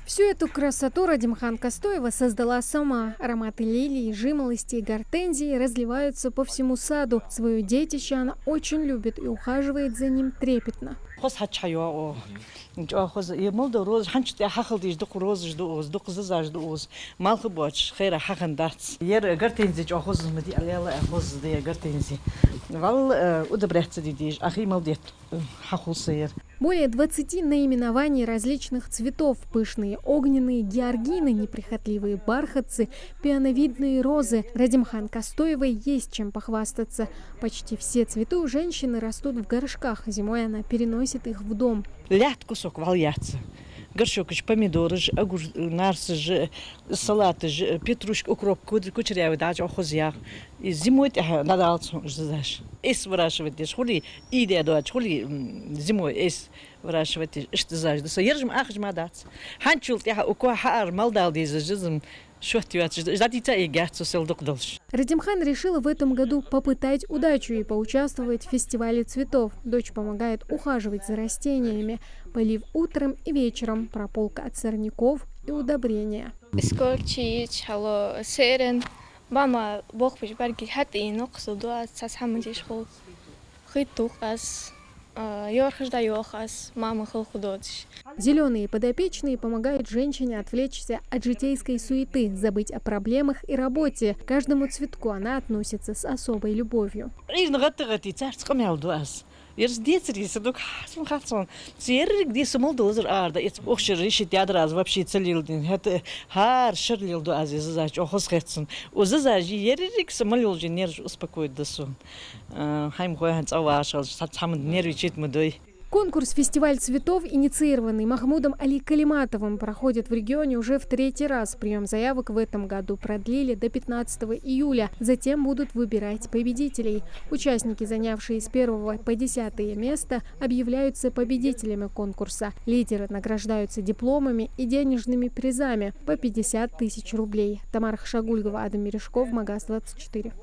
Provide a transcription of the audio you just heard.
Всю эту красоту Радимхан Костоева создала сама. Ароматы лилий, жимолости и гортензии разливаются по всему саду. Свое детище она очень любит и ухаживает за ним трепетно. Более 20 наименований различных цветов. Пышные огненные, георгины, неприхотливые бархатцы, пионовидные розы. Радимхан Костоевой есть чем похвастаться. Почти все цветы у женщины растут в горшках. Зимой она переносит их в дом. Горшок, помидоры, нарсы, салаты, петрушка, укроп, кучерявый, дача, охозьях. И зимой надо знаешь. Эс выращивать, школи, идея до школи зимой эс выращивать, что знаешь. Да соержим ахжмадать. Ханчул, я у кого хар малдал диза жизнь. Радимхан решила в этом году попытать удачу и поучаствовать в фестивале цветов. Дочь помогает ухаживать за растениями, полив утром и вечером, прополка от сорняков и удобрения. Зеленые подопечные помогают женщине отвлечься от житейской суеты, забыть о проблемах и работе. К каждому цветку она относится с особой любовью. Конкурс «Фестиваль цветов», инициированный Махмудом Али Калиматовым, проходит в регионе уже в 3-й раз. Прием заявок в этом году продлили до 15 июля. Затем будут выбирать победителей. Участники, занявшие с 1 по 10 место, объявляются победителями конкурса. Лидеры награждаются дипломами и денежными призами по 50 000 рублей. Тамара Хашагульгова, Адам Мережков, Магаз 24.